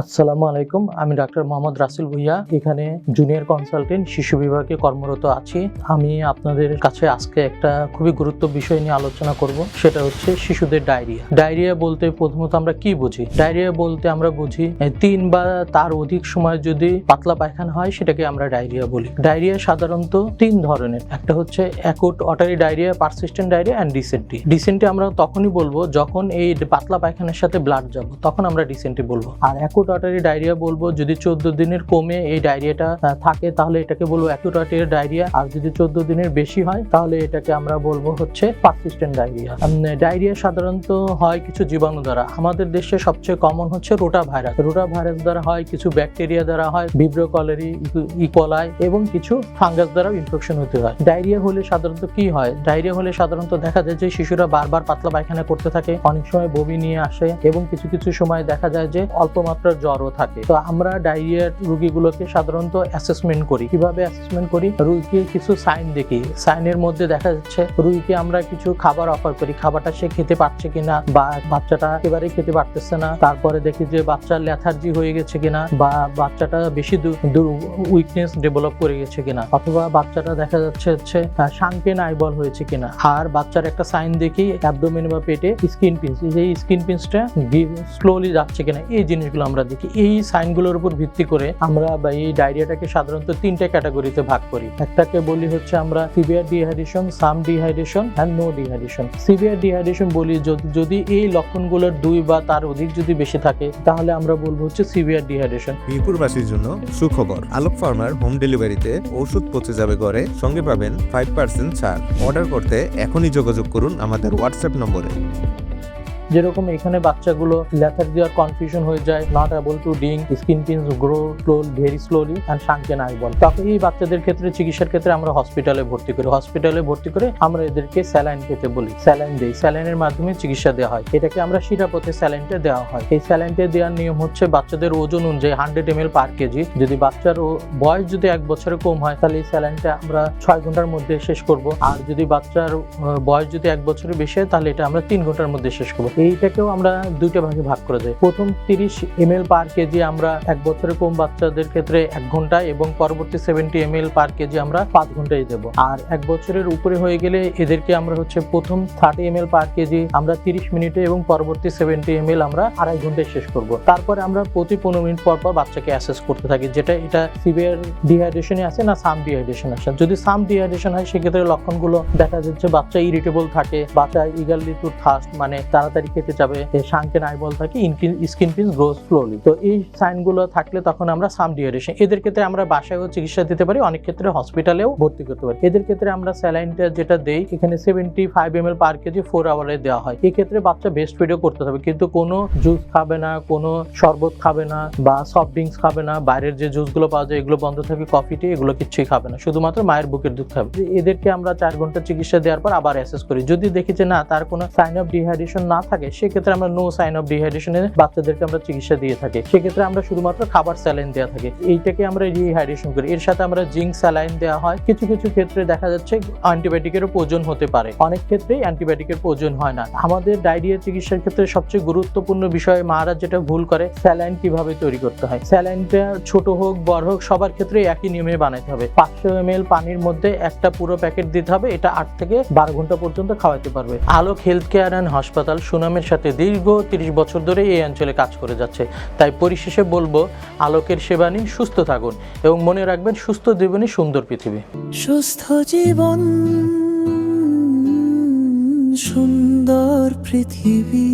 আসসালামু আলাইকুম, আমি ডাক্তার মোহাম্মদ রাসেল ভুইয়া, এখানে জুনিয়র কনসালটেন্ট শিশু বিভাগে কর্মরত আছি। আমি আপনাদের কাছে আজকে একটা খুবই গুরুত্বপূর্ণ বিষয় নিয়ে আলোচনা করব, সেটা হচ্ছে শিশুদের ডায়রিয়া। ডায়রিয়া বলতে প্রথমত আমরা কি বুঝি? ডায়রিয়া বলতে আমরা বুঝি 3 বা তার অধিক সময় যদি পাতলা পায়খানা হয় সেটাকে আমরা ডায়রিয়া বলি। ডায়রিয়া সাধারণত 3 ধরনের, একটা হচ্ছে acute watery diarrhoea, persistent diarrhoea and dysentery. Dysentery আমরা তখনই বলবো যখন এই পাতলা পায়খানার সাথে ব্লাড যাবো, তখন আমরা ডিসেন্ট্রি বলবো। আর অ্যাকুট ওয়াটারি ডায়রিয়া বলবো যদি 14 দিনের কমে এই ডায়রিয়াটা থাকে তাহলে এটাকে বলবো অ্যাকুট ওয়াটারি ডায়রিয়া। আর যদি 14 দিনের বেশি হয় তাহলে এটাকে আমরা বলবো হচ্ছে পারসিস্টেন্ট ডায়রিয়া। ডায়রিয়া সাধারণত হয় কিছু জীবাণু দ্বারা। আমাদের দেশে সবচেয়ে কমন হচ্ছে রোটা ভাইরাস। রোটা ভাইরাস দ্বারা হয়, কিছু ব্যাকটেরিয়া দ্বারা হয়, ভিব্রিও কলেরি, ইকোলাই এবং কিছু ফাঙ্গাস দ্বারাও ইনফেকশন হতে হয়। ডায়রিয়া হলে সাধারণত কি হয়? ডায়রিয়া হলে সাধারণত দেখা যায় যে শিশুরা বারবার পাতলা পায়খানা করতে থাকে, অনেক সময় বমি নিয়ে আসে এবং কিছু কিছু সময় দেখা যায় যে অল্প মাত্রার জ্বরও থাকে। তো আমরা ডায়রিয়ার রোগীগুলোকে সাধারণত অ্যাসেসমেন্ট করি। কিভাবে অ্যাসেসমেন্ট করি? রোগীকে কিছু সাইন দেখি। সাইনের মধ্যে দেখা যাচ্ছে রোগীকে আমরা কিছু খাবার অফার করি, খাবারটা সে খেতে পারছে কিনা, বা বাচ্চাটা একেবারে খেতে পারতেছে না। তারপরে দেখি যে বাচ্চার লেথার্জি হয়ে গেছে কিনা, বা বাচ্চাটা বেশি উইকনেস ডেভেলপ করে গেছে কিনা, অথবা বাচ্চাটা দেখা যাচ্ছে হচ্ছে সাংকেন আইবল হয়েছে কিনা। আর বাচ্চার একটা সাইন দেখি অ্যাবডোমেন বা পেটে স্কিন পিঞ্চ, এই স্কিন পিঞ্চটা স্লোলি যাচ্ছে কিনা, এই জিনিসগুলো আমরা দেখি। এই সাইনগুলোর উপর ভিত্তি করে আমরা এই ডায়রিয়াটাকে সাধারণত 3টে ক্যাটাগরিতে ভাগ করি। একটাকে বলি হচ্ছে আমরা severe dehydration, some dehydration and no dehydration. Severe dehydration বলি যদি এই লক্ষণগুলোর 2 বা তার অধিক যদি বেশি থাকে তাহলে আমরা বলবো হচ্ছে সিভিয়ার ডিহাইড্রেশন। মিরপুরবাসীর জন্য সুখবর, আলোক ফার্মার হোম ডেলিভারিতে ওষুধ পৌঁছে যাবে ঘরে, সঙ্গে পাবেন 5% ছাড়। অর্ডার করতে এখনই যোগাযোগ করুন আমাদের হোয়াটসঅ্যাপ নম্বরে। যেরকম এখানে বাচ্চাগুলো লেথার্জি আর কনফিউশন হয়ে যায়, not able to drink, skin pinch grow very slowly and sunken eyeball. তখন এই বাচ্চাদের ক্ষেত্রে চিকিৎসার ক্ষেত্রে আমরা হসপিটালে ভর্তি করি। হসপিটালে ভর্তি করে আমরা এদেরকে স্যালাইন খেতে বলি, স্যালাইন দেই। স্যালাইনের মাধ্যমে চিকিৎসা দেওয়া হয়। এটাকে আমরা শিরাপথে স্যালাইনটা দেওয়া হয়। এই স্যালাইনটা দেওয়ার নিয়ম হচ্ছে বাচ্চাদের ওজন অনুযায়ী 100 ml পার কেজি। যদি বাচ্চার বয়স যদি 1 বছরের কম হয় তাহলে এই স্যালাইনটা আমরা 6 ঘন্টার মধ্যে শেষ করব। আর যদি বাচ্চার বয়স যদি 1 বছরের বেশি হয় তাহলে এটা আমরা 3 ঘন্টার মধ্যে শেষ করব। এইটাকেও আমরা 2টা ভাগে ভাগ করে দেই। প্রথম 30 ml পার কেজি আমরা 1 বছরের কম বাচ্চাদের ক্ষেত্রে 1 ঘন্টা, এবং পরবর্তী 70 ml পার কেজি আমরা 5 ঘন্টায় দেব। আর 1 বছরের উপরে হয়ে গেলে এদেরকে আমরা হচ্ছে প্রথম 30 ml পার কেজি আমরা 30 মিনিটে এবং পরবর্তী 70 ml আমরা 2.5 ঘন্টায় শেষ করব। তারপরে আমরা প্রতি 15 মিনিট পর পর বাচ্চাকে অ্যাসেস করতে থাকি, যেটা এটা সিভিয়ার ডিহাইড্রেশনে আছে না সাম ডিহাইড্রেশন আছে। যদি সাম ডিহাইড্রেশন হয় সেক্ষেত্রে লক্ষণগুলো দেখা যাচ্ছে বাচ্চা ইরিটেবল থাকে, বাচ্চা ইগারলি টু থার্স্ট মানে তাড়াতাড়ি খেতে যাবে, শাঙ্কেন আইবল থাকে, স্কিন পিঞ্চ গ্রোস স্লোলি। তো এই সাইনগুলো থাকলে তখন আমরা সাম ডিহাইড্রেশন। এদের ক্ষেত্রে আমরা বাসায়ও চিকিৎসা দিতে পারি, অনেক ক্ষেত্রে হসপিটালেও ভর্তি করতে পারি। এদের ক্ষেত্রে আমরা স্যালাইনটা যেটা দেই এখানে 75 ml পার কেজি 4 আওয়ারে দেওয়া হয়। এই ক্ষেত্রে বাচ্চা বেস্ট ফিডও করতে হবে, কিন্তু কোনো জুস খাবে না, কোনো শরবত খাবে না, বা সফট ড্রিঙ্কস খাবে না, বাইরের যে জুসগুলো পাওয়া যায় এগুলো বন্ধ থাকবে, কফি টি এগুলো কিছুই খাবে না, শুধুমাত্র মায়ের বুকের দুধ খাবে। এদেরকে আমরা 4 ঘন্টা চিকিৎসা দেওয়ার পর আবার অ্যাসেস করি। যদি দেখি যে না তার কোনো সাইন অফ ডিহাইড্রেশন না থাকে সেক্ষেত্রে আমরা নো সাইন অফ ডিহাইড্রেশনে বাচ্চাদেরকে আমরা চিকিৎসা দিয়ে থাকি। সেক্ষেত্রে আমরা শুধুমাত্র খাবার স্যালাইন দেওয়া থাকে, এইটাকে আমরা রিহাইড্রেশন করি। এর সাথে আমরা জিঙ্ক স্যালাইন দেওয়া হয়। কিছু কিছু ক্ষেত্রে দেখা যাচ্ছে অ্যান্টিবায়োটিকেরও প্রয়োজন হতে পারে, অনেক ক্ষেত্রেই অ্যান্টিবায়োটিকের প্রয়োজন হয় না। আমাদের ডায়রিয়া চিকিৎসার ক্ষেত্রে সবচেয়ে গুরুত্বপূর্ণ বিষয় মারা যেটা ভুল করে, স্যালাইন কিভাবে তৈরি করতে হয়। স্যালাইনটা ছোট হোক বড় হোক সবার ক্ষেত্রে একই নিয়মে বানাতে হবে। 500 ml পানির মধ্যে একটা পুরো প্যাকেট দিতে হবে। এটা 8 থেকে 12 ঘন্টা পর্যন্ত খাওয়াতে পারবে। আলোক হেলথ কেয়ার অ্যান্ড হাসপাতাল সুনামের সাথে দীর্ঘ 30 বছর ধরে এই অঞ্চলে কাজ করে যাচ্ছে। তাই পরিশেষে বলবো, আলোকের সেবা নিন, সুস্থ থাকুন এবং মনে রাখবেন সুস্থ জীবনই সুন্দর পৃথিবী। সুস্থ জীবন সুন্দর পৃথিবী।